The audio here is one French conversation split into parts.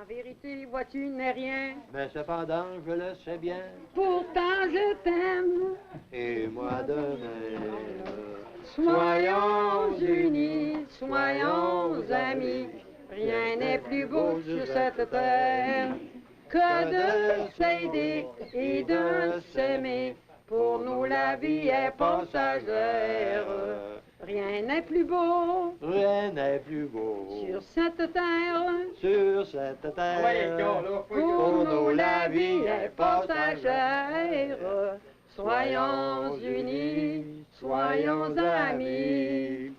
En vérité, vois-tu, n'est rien. Mais cependant, je le sais bien. Pourtant, je t'aime. Et moi de même. Soyons unis, soyons amis. Rien n'est plus beau sur cette terre que de s'aider et de s'aimer. Pour nous, la vie est passagère. Rien n'est plus beau. Rien n'est plus beau. Sur cette terre. Sur cette terre. Pour nous, la vie est passagère. Soyons unis, soyons amis.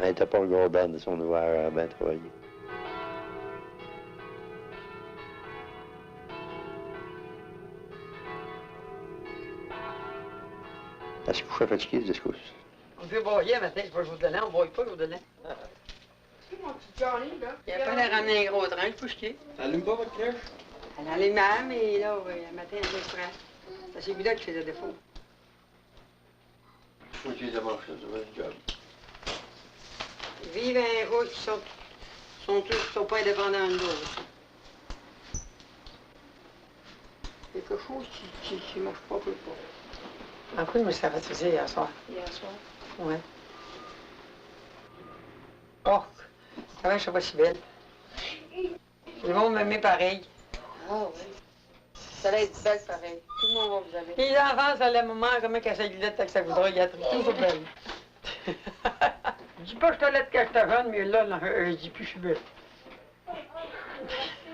Elle n'était pas le gros band de son ouvert à bien travailler. Elle se couchait fatiguée, ce discours. On peut broyer matin, c'est pas jour de lait, on broye pas jour de lait. Tu sais, mon petit Johnny, là? Il a pas l'air ramener un gros train, je couche-qui. Allume pas votre crèche? Elle allait mal, mais là, le matin, elle se prend. C'est celui-là qui faisait défaut. Faut que tu les amanches, ça va être job. Ils vivent un rôle qui sont pas indépendants de l'autre. Quelque chose qui marche pas, peut pas. En quoi il me s'est refusé hier soir? Hier soir. Ouais. Oh, ça va, je suis pas si belle. Le monde m'aimait pareil. Ah oui. Ça allait être belle pareil. Tout le monde va vous aimer. Les enfants, ça allait maman, comment qu'elle s'aiguillette avec sa voudra, il y a tout sur belle. Je dis pas que je te laisse quand j'étais jeune, mais là, non, je dis plus je suis belle.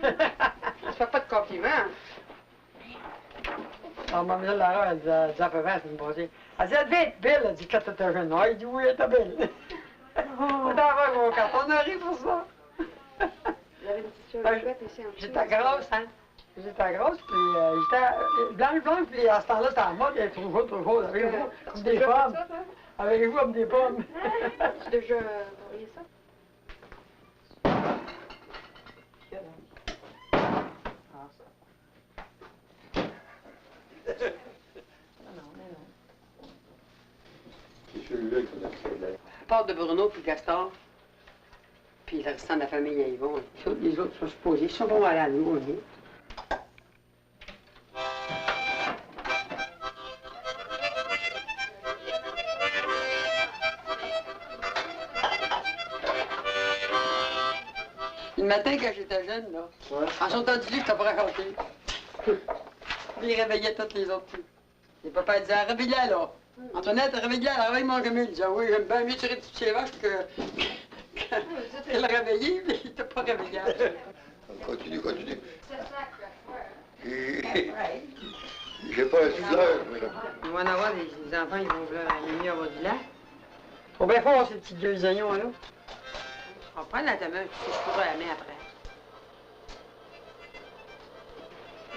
Je fais pas de compliments. Alors, maman, Lara, elle disait à peu près la semaine passée. Elle dit, elle devait être belle, elle dit, quand t'étais jeune. Ah, il dit, oui, elle était belle. On t'envoie mon carte, on a ri pour ça. Vous avez une petite chouette ici en dessous. J'étais grosse, hein. J'étais grosse, puis j'étais blanche, puis à ce temps-là, c'était en mode, elle était trop chaude. Avez-vous comme des pommes? Avez-vous comme des pommes? Tu déjà envoyé ça? C'est celui-là qui l'a fait. À part de Bruno puis Gaston, puis le restant de la famille, ils vont. Les autres sont supposés, ils sont bons à la nous, on est. Le matin, quand j'étais jeune, là, en sortant du lit, j'étais pas raconté. Puis il réveillait toutes les autres filles. Et papa disait, réveille-la, là. Antoinette, réveille-la, réveille mon gamine. Il disait, oui, j'aime bien mieux tirer du pied les vaches que le réveiller, mais il t'a pas réveillé. Continue. J'ai pas un soudeur, mais... Il va en avoir des enfants, ils vont vouloir mieux avoir du lait. Faut bien fort, ces petits vieux oignons, là. On va prendre la table, je pourrais la mettre après.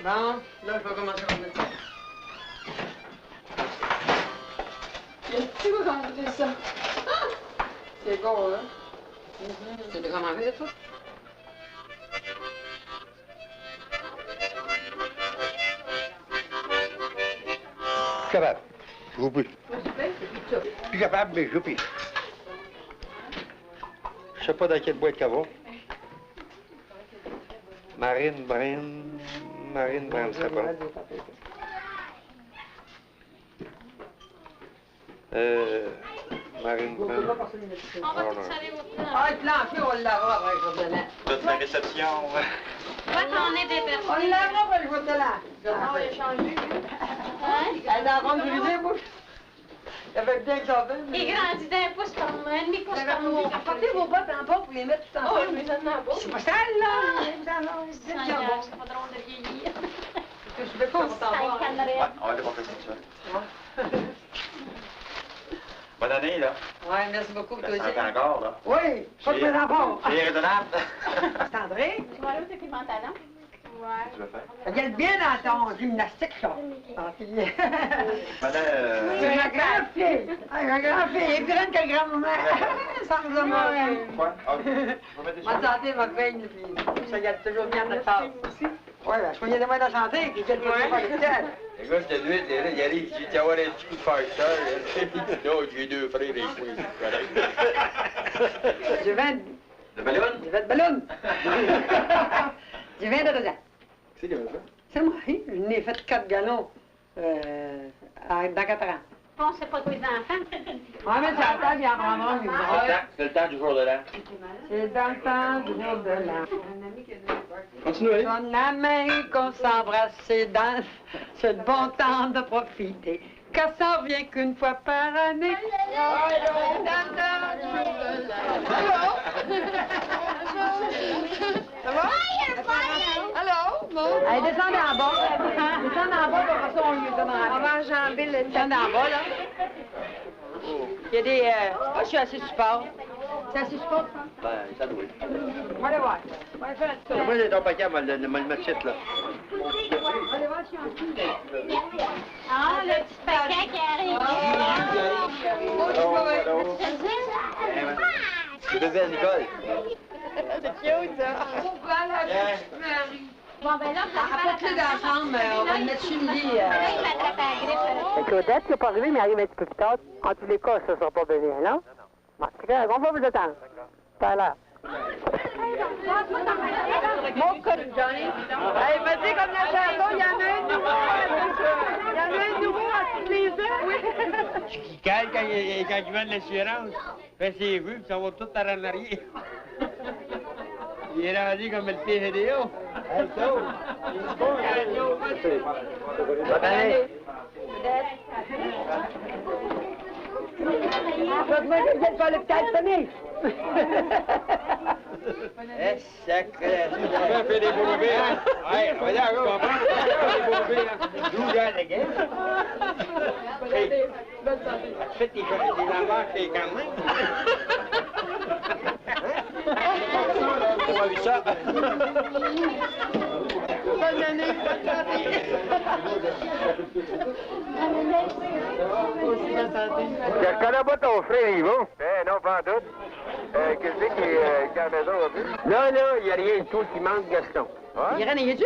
Bon, là, je vais commencer à remettre ça. Tu vois comment tu fais ça? C'est bon, là. C'est de comment faire, ça? Plus capable. Je joue plus. Plus capable, mais je joue plus. Je sais pas dans quelle boîte qu'elle va. Marine Brand, c'est pas. Marine Brand. On va tous aller au plan. Ah, le plancher, on l'avera après, je vais te donner. Toute la réception. Va t'en aider, personne. On l'avra était là. Non, il a changé, lui. Hein? Elle est en train de briser, moi. Il avait bien que ça Il est grandi d'un pouce comme un demi-pouce comme moi. Apportez vos bottes en bas pour les mettre tout Oh, ensemble. je me donne dans la bouche. C'est pas sale, là. C'est pas drôle de vieillir. Je fais pas pour t'en voir. Ouais, on va démonter ça. Bonne année, là. Ouais, merci beaucoup, toi aussi. Ça sent encore, là. Oui, pas de mes enfants. C'est raisonnable. C'est André. Tu vas aller où tes pantalons? Ouais. Tu veux faire? Regarde bien dans ton gymnastique, là. Madame, C'est ma grand-fille. Ma grand-fille. Elle est plus grande que le grand-mère. Sans me demander. quoi? Ah, je vais mettre des Ma santé, ma veine, puis ça garde toujours bien de table. Oui, ben, je soignais de moi de la santé, puis quelques fois avec elle. Les gars, je te dis, il arrive, il dit, avoir un petit coup de farceur. Non, j'ai deux frères, les Je viens De ballon? Je vais de ballon. Je viens de Rosa. C'est qui, ça? C'est moi, hein? Je n'ai fait 4 gallons dans 4 ans. Bon, c'est pas tous les enfants. Ouais, mais c'est à table, il en prendra une. C'est le temps du jour de l'an. C'est dans le temps du jour de l'an. Continuez. Donne la main qu'on s'embrasse, c'est dans ce bon temps de profiter. Car ça revient qu'une fois par année. Ça va? Allô? Bon. Allez, descendez en bas. Descendez en bas, pour ça, on lui donne en bas. On va enjamber le descendez en bas, là. Il y a des... Ah, je suis assez support. C'est assez support, ça? Ben, ça doit. On va aller voir. On va aller faire un petit tour. Moi, j'ai ton paquet, moi, le mettre shit, là. On va aller voir si on suit. Ah, le petit paquet qui arrive. C'est bébé à Nicole. Bon, ben là, Apporte-le dans la chambre, on va le mettre sur le lit. il m'attrape à la grippe. Claudette, n'est pas arrivé, mais arrive un petit peu plus tard. En tous les cas, ça ne sera pas bien, non? Bon, c'est correct, on va vous attendre. Tout à l'heure. Mon code, Johnny. Hey, vas-y, comme la chanson, il y en a un nouveau. Il y en a un nouveau à tous les ans, oui. Qui cale quand il vend de l'assurance. Fait ses vues, puis ça va tout par en arrière. Il est rendu comme le TGDO. Bonne année. Faites-moi que vous êtes pas le petit famille. Eh, sacré. On fait des beaux bébés, hein? Ouais, on va dire, on comprend. Des beaux bébés, hein? 12 ans de guerre. Hey, tu fais tes enfants, t'es quand même. On a vu ça. Bonne année, bonne santé. Je reconnais pas ton frère, Yvon. Eh non, pas en doute. Qu'est-ce qui est à la maison, un peu? Là, il n'y a rien de tout qui manque, Gaston. Hein? Irène, y es-tu?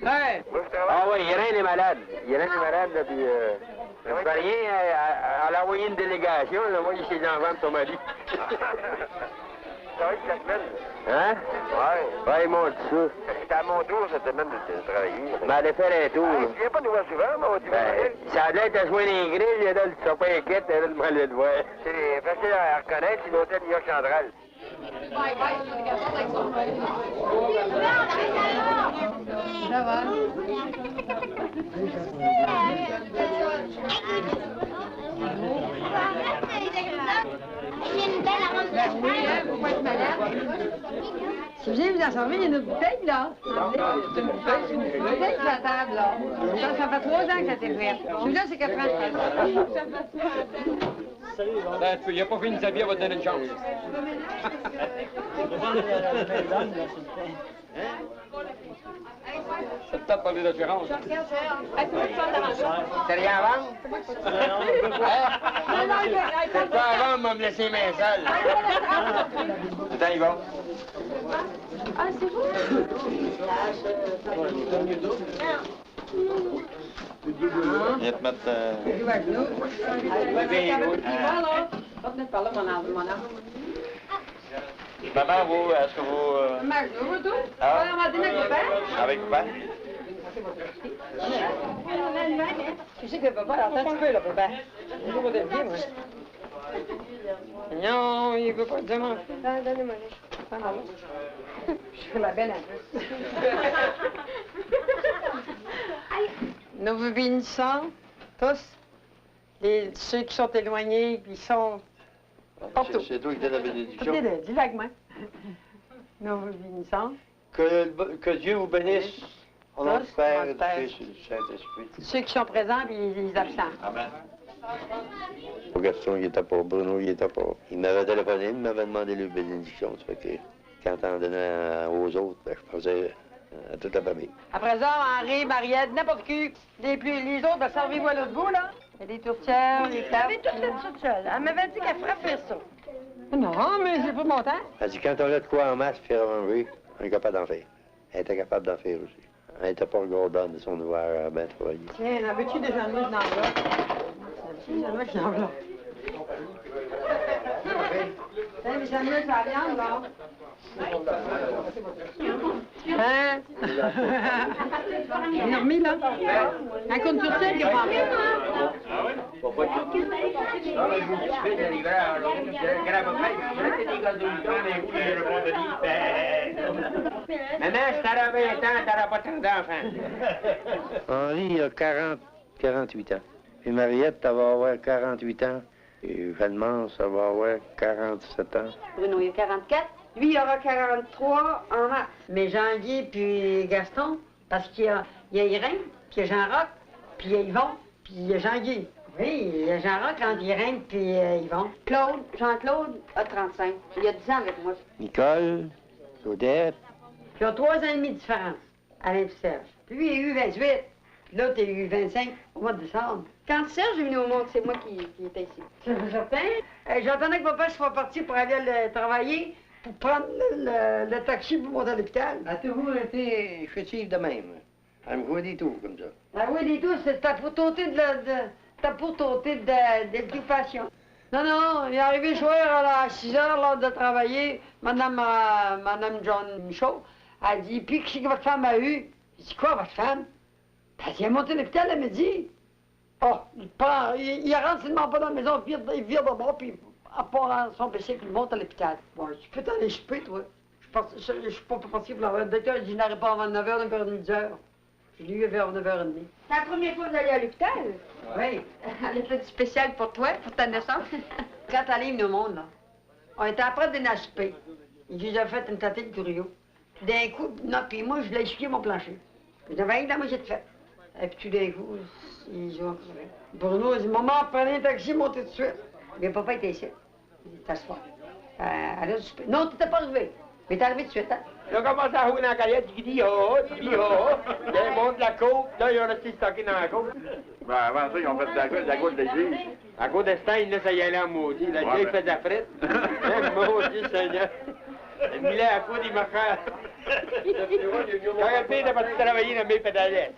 Ouais. Ah oui, Irène est malade. Irène est malade, là, puis... je fais rien, elle a envoyé une délégation, elle a envoyé ses enfants de ton mari. Ça va être chaque semaine? Hein? Ouais. Ouais, ils m'ont dit ça. C'était à mon tour cette semaine de travailler. Mais allez faire un tour. Tu viens pas nous voir souvent, mais on va dire. Ça a l'air de jouer les grilles, là, tu seras pas inquiète, elle va aller te voir. C'est facile à reconnaître, c'est l'hôtel New York Central. Ça va? Si vous voulez vous en servir, il y a une autre bouteille, là. C'est une bouteille sur la table, là. Ça fait 3 ans que ça s'est fait. Celui-là, c'est 4 ans. Ben, il n'a pas fini sa vie, on va te donner une chance. Ça te tape parler d'assurance. T'as rien à vendre? C'est pas à vendre, me laisser les mains sales. Attends, Yvon. Ah, c'est vous? Viens te mettre... Par là, mon âme. Maman, vous, est-ce que vous... Bonjour, tout. Ah. On va dîner avec papa. Avec papa? Tu sais que papa, attends un petit peu, là, papa. Il veut pas te dire, moi. Non, il veut pas te demander. Donnez-moi les. Je fais la belle un peu. Nous vous bénissons, tous, ceux qui sont éloignés, puis sont partout. C'est toi qui donnes la bénédiction. Dis-le avec moi. Nous vous bénissons. Que Dieu vous bénisse. Au nom du Tous, Père, au nom et du Père. du Fils et du Saint-Esprit. Ceux qui sont présents, puis les absents. Amen. Gaston, il était pas. Bruno, il était pas. Il m'avait téléphoné, il m'avait demandé la bénédiction. Ça fait que quand on donnait aux autres, ben, je faisais à toute la famille. Après ça, Henri, Mariette, n'importe qui. Les autres, ben, servez-vous à l'autre bout, là. Il y a des tourtières, des tables. Elle avait tout fait toute seule. Elle m'avait dit qu'elle frappait ça. Non, mais c'est pas mon temps. Elle dit, quand on a de quoi en masse faire manger, on est capable d'en faire. Elle était capable d'en faire aussi. Elle n'était pas regardante de son ouvrage à bien travailler. Tiens, en veux-tu des sandwichs dans là? Des sandwichs dans là. Tiens, les sandwichs à la viande, là. Hein? Il a remis, là? Un compte sur ça, il prend rien. Maman, si t'auras 20 ans, t'auras pas tant d'enfants. Henri, il a 48 ans. Puis Mariette, elle va avoir 48 ans. Et Valmance, ça va avoir 47 ans. Bruno, il a 44. Lui, il aura 43 en mars. Mais Jean-Guy puis Gaston, parce qu'il y a Irène, puis il y a Jean-Roch, puis il y a Yvon, puis il y a Jean-Guy. Oui, il y a Jean-Roch, entre Irène, puis Yvon. Claude, Jean-Claude a 35. Il a 10 ans avec moi. Nicole, Claudette. Puis ils ont 3 ans et demi de différence, Alain et Serge. Puis lui, il a eu 28, puis l'autre, il a eu 25 au mois de décembre. Quand Serge est venu au monde, c'est moi qui étais ici. C'est certain. J'entendais que papa soit parti pour aller travailler, pour prendre le taxi pour monter à l'hôpital. Elle a toujours été chétive de même. Elle me voit des tours comme ça. Ah oui, les deux, c'est ta pourtoté d'éducation. Non, non, il est arrivé le soir à 6 heures, l'heure de travailler. Madame John Michaud a dit, puis qu'est-ce que votre femme a eu? J'ai dit, quoi, votre femme? Elle dit, elle est montée à l'hôpital, elle me dit. Oh, il rentre seulement pas dans la maison, il vire de bord, puis à part son PC, puis il monte à l'hôpital. Bon, tu peux t'aller souper, toi. Je suis pas parti pour la docteur, il dit, je n'arrive pas avant 9h, 9h30, 10h. Je l'ai eu vers 9h30. C'est la première fois que vous allez à l'hôpital? Oui. Elle a fait du spécial pour toi, pour ta naissance. Quand elle est venue au monde, là, on était après de dîner à souper. J'ai fait une tâtée de curio. Puis d'un coup, non, puis moi, je l'ai essuyé mon plancher. J'avais rien que la moitié de fait. Et puis tout d'un coup, ils ont... Bruno a dit, maman, prenez un taxi, montez tout de suite. Mais papa était ici. Il dit, t'assois. Elle a souper. Non, tu t'es pas arrivé. Mais t'es arrivé tout de suite, hein? Ils ont commencé à rouler dans la carrière, tu dis oh, tu dis oh. Il y a un monde de la côte, là, ils ont resté stockés dans la côte. Ben, avant ça, ils ont fait de la côte de l'église. À cause de Stein, là, ça y allait en maudit. Là, Ouais, il fait de la frette. Maudit, Seigneur. Il mis là à coude, il m'a fait. Quand le pire de partir travailler dans mes pédalettes.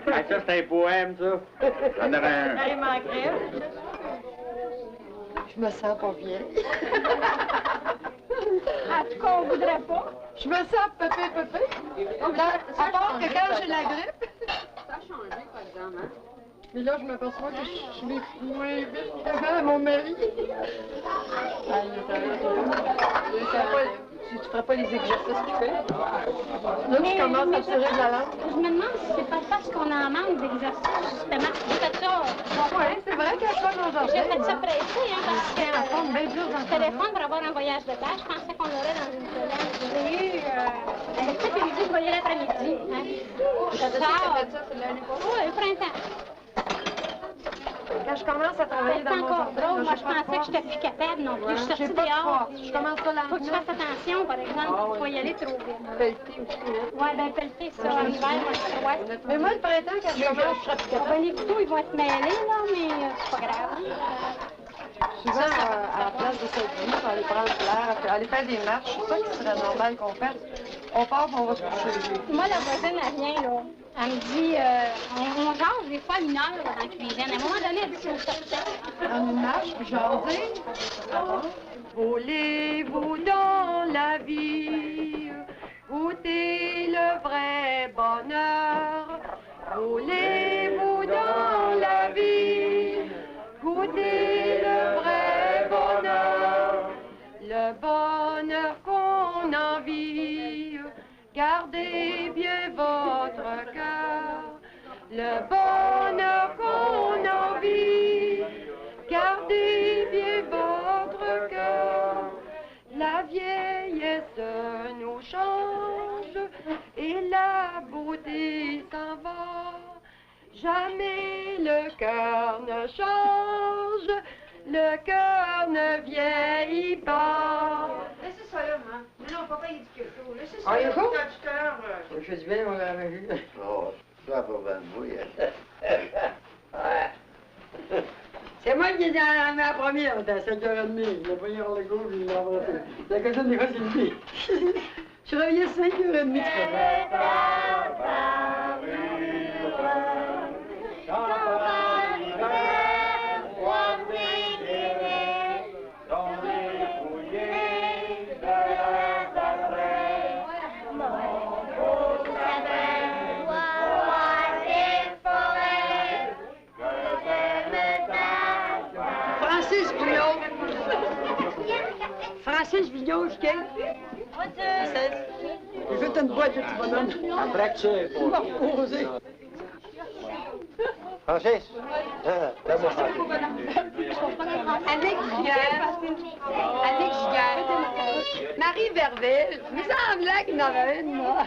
Ah, ça, c'est un poème, ça. J'en aurais un. Il manquerait. Je me sens pas bien. En tout cas, on voudrait pas. Je me sens pépé. À part que quand j'ai la grippe. Ça a changé, par exemple, hein? Mais là, je m'aperçois que je suis moins vite qu'avant mon mari. Tu ferais pas les exercices qu'il fait? Là, tu commences à tirer de la langue. Je me demande si c'est pas parce qu'on en manque d'exercice, justement. J'ai fait ça. Oui, c'est vrai qu'elle soit aujourd'hui. J'ai fait ça pressé, hein, parce que Elle tombe bien dur dans je téléphone pour avoir un voyage de tâche. Je pensais qu'on l'aurait dans une semaine. Je l'ai eu. Cet après-midi, je voyais l'après-midi. Hein. Je sors. C'est l'année passée. Oui, au printemps. Quand je commence à travailler C'est dans mon encore jardin, drôle. là, Moi, j'ai je pas de pensais que force. j'étais plus capable non plus. Je suis J'ai sortie pas de dehors. force. Je commence ça Faut que tu lentement. fasses attention, par exemple. Faut pas y aller trop vite. Pelleter aussi, hein. Oui, bien pelleter, ça. En hiver, moi, je froid. Mais moi, le printemps, quand je commence, je serai plus Bon, capable. ben, les couteaux, ils vont être mêlés, là, mais c'est pas grave. Souvent, à la place de cette vie, pour aller prendre l'air, aller faire des marches, c'est ça qui serait normal qu'on fasse. On part, puis on va se coucher. Moi, la voisine, elle vient, là. Elle me dit, on jase des fois 1 heure là, dans la cuisine. À un moment donné, elle dit qu'on sortait. On marche, puis jaser. Volez-vous dans la vie, goûtez le vrai bonheur. Volez-vous dans la vie, goûtez le vrai bonheur. Le bonheur qu'on envie, gardez bien votre cœur. le bonheur qu'on a envie. Gardez bien votre cœur, la vieillesse nous change et la beauté s'en va. Jamais le cœur ne change, le cœur ne vieillit pas. Laissez ça là, maman. Non, papa, il dit quelque chose. Laissez ça Ah, il là, est chaud? traducteur. Je fais du bien, mon grand Marie. Oh, ça pour ben bouille. C'est moi qui ai dit à la première, c'était à 5h30. Il a pris hors le goût, il l'a embrassé. La question des fois, c'est une fille. Je suis réveillé à 5h30, tu Francis Vigneault, je gagne. J'ai fait une boîte de petits bonhommes. Après que c'est Il m'a reposé. Francis? Fais-moi Annick Giguère, Annick Giguère, Marie Verville, il me semblait qu'il y en avait une, moi.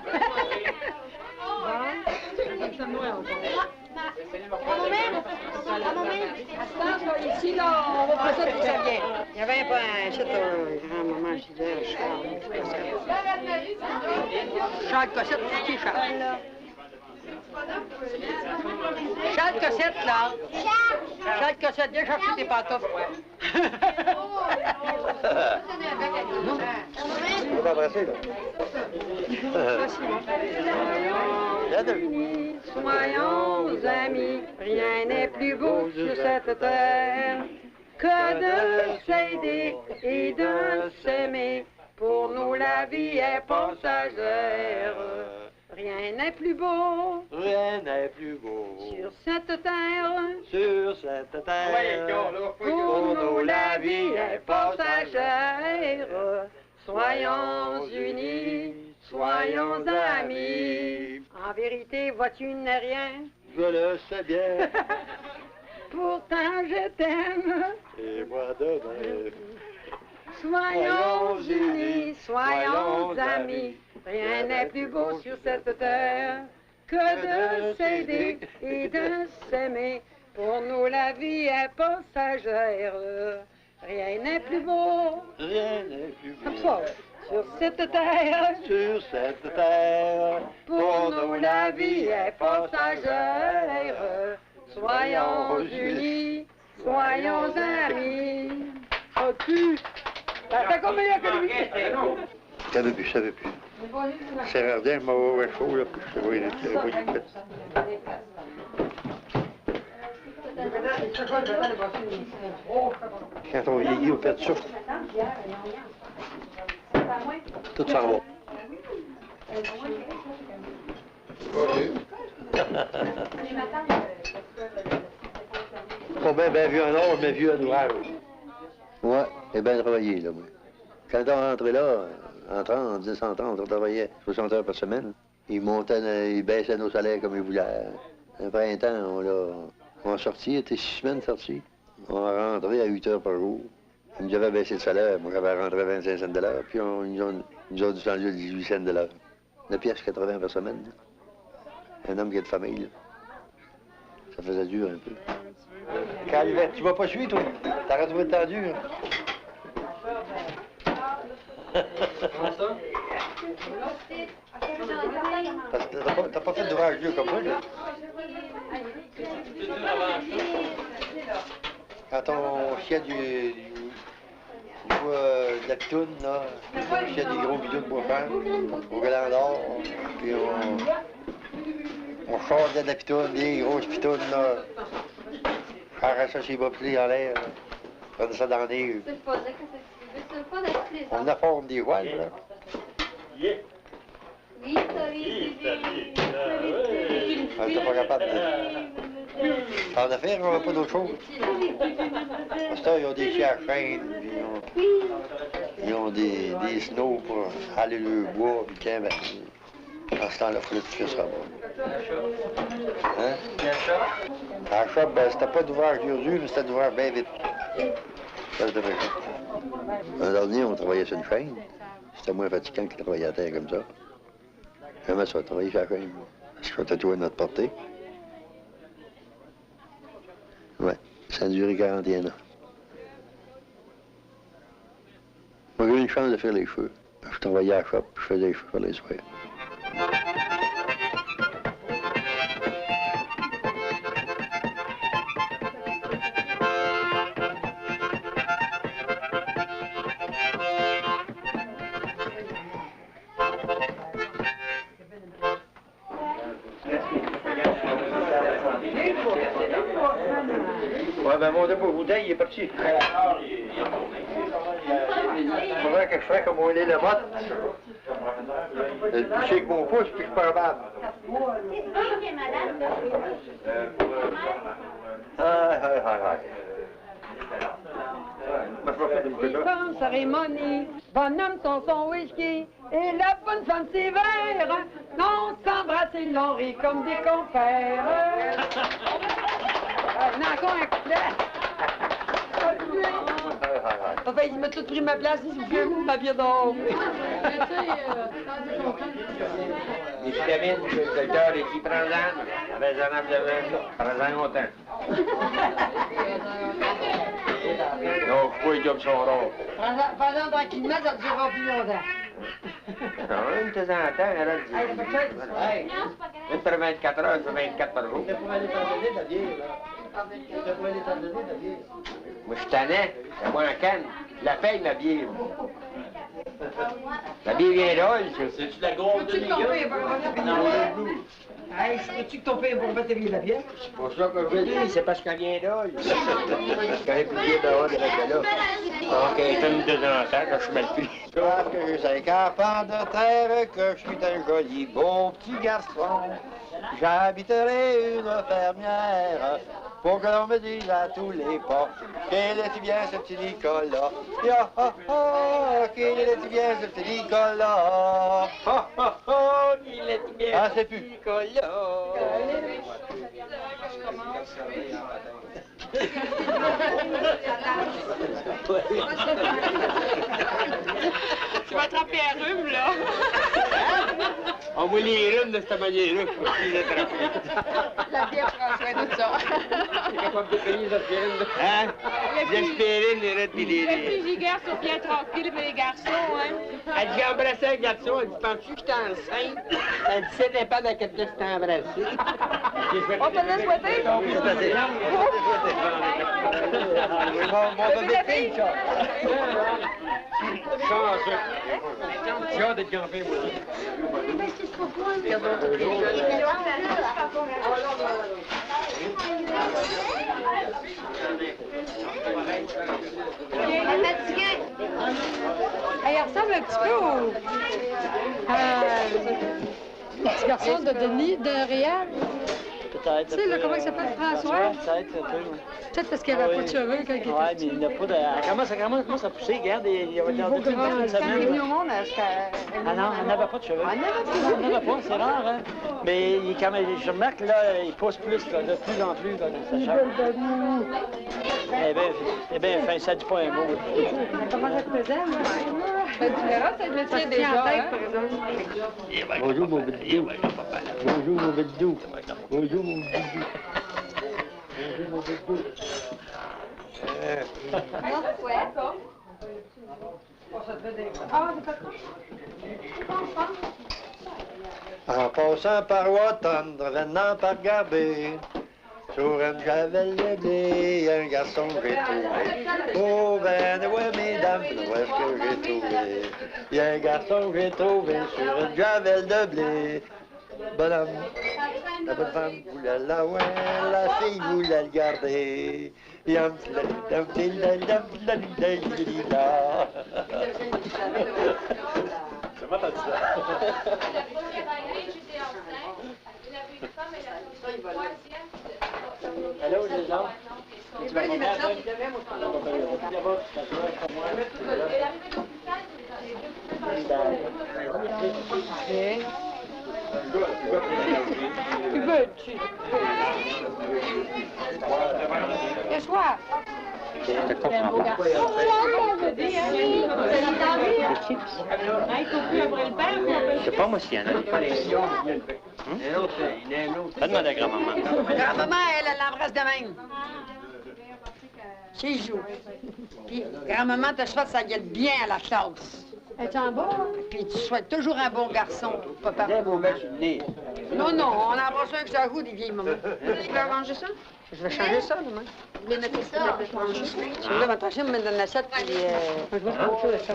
Ici, là, on va passer tout ça bien. Il y avait un grand-maman Giguère, Charles Cossette, c'est qui Charles? Charles Cossette, là. Charles Cossette, viens chercher tes pantoufles. Tu peux t'embrasser, là. Soyons amis, rien n'est plus beau sur cette terre que de s'aider et de s'aimer. Pour nous, la vie est passagère. Rien n'est plus beau. Rien n'est plus beau. Sur cette terre. Sur cette terre. Pour nous, la vie est passagère. Soyons unis, soyons amis. En vérité, vois-tu, n'est rien. Je le sais bien. Pourtant, je t'aime. Et moi de même. Soyons unis, soyons amis. Rien n'est plus beau sur cette terre que de s'aider et de s'aimer. Pour nous, la vie est passagère. Rien n'est plus beau. Rien n'est plus beau. Comme ça, sur cette terre. Sur cette terre. Pour nous, la vie est passagère. Soyons unis, soyons amis. Oh, tu! T'as combien que lui? Je savais plus. C'est rare bien, je m'en vais chaud, là, puis je te vois une Quand on vieillit, on perd ça. Tout s'en va. Pas bien vu en or, mais vieux en ouvrage. Ouais, et bien travaillé, là, moi. Quand on est rentré là, en 30, 10, 100 ans, on travaillait 60 heures par semaine. Ils baissaient nos salaires comme ils voulaient. Un printemps, on a sorti, il était 6 semaines sortis. On a rentré à 8 heures par jour. Ils nous avaient baissé le salaire, moi j'avais rentré à 25 cents de l'heure, puis ils nous ont dû changer à 18 cents de l'heure. 1 pièce 80 par semaine. Là. Un homme qui a de famille, là. Ça faisait dur un peu. Quand l'hiver, tu vas pas suivre, toi? T'aurais trouvé le temps dur. Parce que t'as pas fait d'ouvrage dur comme moi, là. Quand on chiait de la pitoune, là, on chiait des gros bidons de bois fin, au galant d'or, puis on chargeait de la pitoune, des grosses pitounes, là. Arrachait ses bobsleys en l'air, prenait ça dans les nez. On a forme des voiles, là. On n'était pas capable de... En affaire, on n'a pas d'autre chose. Parce que ils ont des chiens à chaîne, puis ils ont des snows pour aller le bois, puis tiens, ben, À ce temps-là, il fallait que tu fasses bon. Hein? À la shop, ben, c'était pas d'ouvrage dur, mais c'était d'ouvrage bien vite. Ça, je devais faire. Un dernier, on travaillait sur une chaîne. C'était moins fatigant que de travailler à terre comme ça. Jamais ça, travailler sur la chaîne. Parce qu'on était tout à notre portée. Ouais, ça a duré 41 ans. Moi, j'ai eu une chance de faire les cheveux. Je travaillais à la shop, je faisais les cheveux pour les soirs. Ouais, ben mon dépôt bouteille, il est parti. Il faudrait que je fasse comme on est le motte. Je touche avec mon pouce, puis je suis pas capable. Comme cérémonie, bonhomme son whisky, et la bonne femme ses verres, non s'embrasse, ils l'ont ri comme des compères. Non, encore un couplet. Papa, il m'a tout pris ma place, il me fait ma pied d'or. Les vitamines, le docteur, les qui prend-en, avec un abdomen, prends-en longtemps. Donc, faut les jobs sont rares. Pendant tranquillement, ça durera plus longtemps. Non, de temps en temps, elle a dit. Une par 24 heures, c'est 24 par jour. Moi, je suis tanné, c'est moi en canne. Je la paye, ma bière. La bière vient drôle, ça. C'est-tu la grosse de Hey, sais-tu que ton père est pour mettre la bière? C'est pour ça que je le dis, c'est parce qu'elle vient drôle. Parce qu'elle est plus bien dehors de là. Donc, elle est une de temps en temps, quand je suis mal pris. Parce que j'ai 50 ans de terre, que je suis un joli beau petit garçon. J'habiterai une fermière pour que l'on me dise à tous les pas qu'il est bien ce petit Nicolas. Ya ha ha, qu'il est bien ce petit Nicolas. Ha ha ha, il est bien. Ah, c'est plus Nicolas. Tu vas attraper un rhume, là. On voit les rhumes de cette manière-là. La bière prend soin de ça. T'es capable de payer les aspirines? Hein? Les aspirines, les rêtes, puis les... Les filles gars sont bien tranquilles, mais les garçons, hein. Elle dit, j'ai embrassé un garçon, elle dit, penses-tu que j'étais enceinte? Elle dit, c'était pas dans quelqu'un qui t'a embrassé. On te laisse souhaiter? Mon bébé de fille, ça. J'ai hâte d'être campé, moi. Elle ressemble un petit peu au petit garçon de Denis, de Réal. Peut-être. Tu sais, là, comment il s'appelle, François? Ouais, peut-être un peu. Peut-être parce qu'il n'avait pas de cheveux quand il était Ouais, mais il n'a pas de... Elle commence à pousser, regarde, il y a depuis une Quand il est venu au semaine. monde, est-ce Ah non, elle n'avait pas de cheveux. Elle n'avait pas, c'est rare, hein. Mais je remarque, là, il pousse plus, là, de plus en plus, là, ça change. Eh bien, fin, ça dit pas un mot. Comment ça te faisait, moi? Ben, tu verras, c'est le métier déjà, en tête, par exemple. Bonjour, mon bidou. Bonjour, mon bidou. Bonjour, mon bidou. Bonjour, mon bidou. En passant par Wotton, revenant par Garbé, sur une javel de blé, un garçon que j'ai trouvé. Oh, ben, ouais, mesdames, où est-ce que j'ai trouvé? Il y a un garçon que j'ai trouvé sur une javel de blé. Bonhomme, la bonne femme voulait la ouais, la fille voulait le garder. Comment t'as dit ça? Allô, les gens? Tu vas combien après? Tu veux, Qu'est-ce quoi? Je comprends pas. C'est pas moi s'il y en a. Pas demander à grand-maman. Grand-maman, elle l'embrasse de même. Chez joue. Puis, grand-maman te souhaite ça guette bien à la classe. Es-tu en bas? Puis tu souhaites toujours un bon garçon, papa. Bien beau mettre sur le nez. Non, non, on embrasse un que ça goût des vieilles mamans. Tu veux arranger ça? Je vais changer ça, demain. Vous voulez mettre ça? Je voulais m'attacher, me mettre dans l'assiette, puis... Je vais faire autre chose, ça.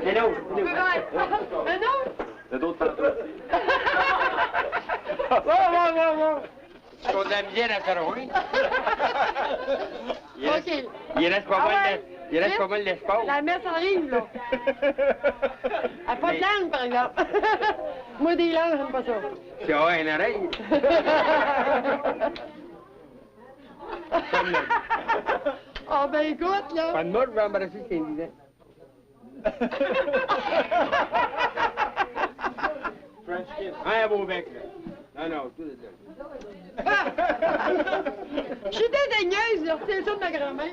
Mais non, Mais non! C'est d'autres pantoufles. Ils ont de la misère à se rejoindre. OK. Il reste pas Ah mal ouais? il reste pas mal d'espace. La messe arrive, là. Elle n'a pas de langue, par exemple. Moi, des langues, j'aime pas ça. Tu as une oreille. Ah, ben écoute, là. Pas de mort, je vais embrasser ses visants. French kiss. Un beau bec, là. Non, non, tout est là. Je suis dédaigneuse, là. C'est ça de ma grand-mère.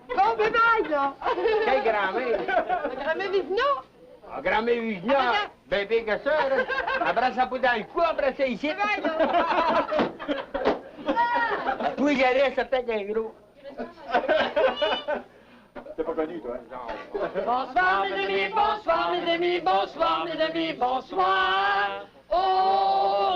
Bon, bye-bye, là. Quelle grand-mère? Ma grand-mère Vivna. Ah, grand-mère Vigna, ben pire que ça, là. Embrasse-la pas dans le cou, embrasse-la ici. Bye, là. Toi, il reste peut-être un gros. T'es pas connu, toi. Bonsoir, mes amis, bonsoir, mes amis, bonsoir, mes amis, bonsoir. Au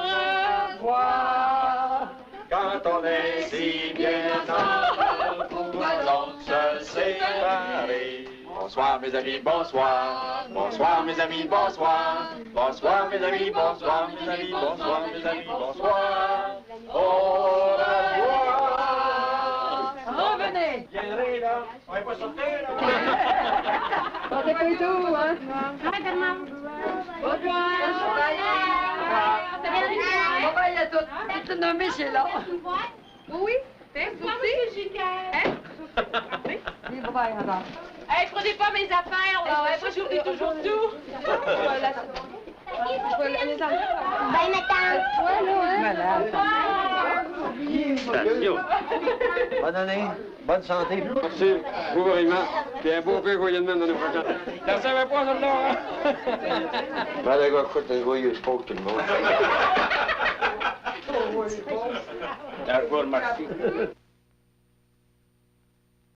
revoir. Quand on est si bien ensemble, pourquoi donc se séparer? Bonsoir mes amis, bonsoir. Bonsoir mes amis, bonsoir. Bonsoir mes amis, bonsoir mes amis, bonsoir mes amis, bonsoir. Au revoir. Revenez. Viendrez là, on va pas sortir là. Sortez pas tout, hein. Au revoir. Bye-bye à toutes. Tu nommé, c'est là. Oui, c'est vous aussi. Hein? Oui, bye-bye, madame. Hey, prenez pas mes affaires, là. Moi, j'oublie toujours tout. Bonne année, bonne santé. Merci, vous vraiment. Puis un beau peu joyeux de même dans nos prochains. T'en savais pas, ça, là, hein? Ben, le gars, écoute, le joyeux sport, tout le monde. Je vous remercie.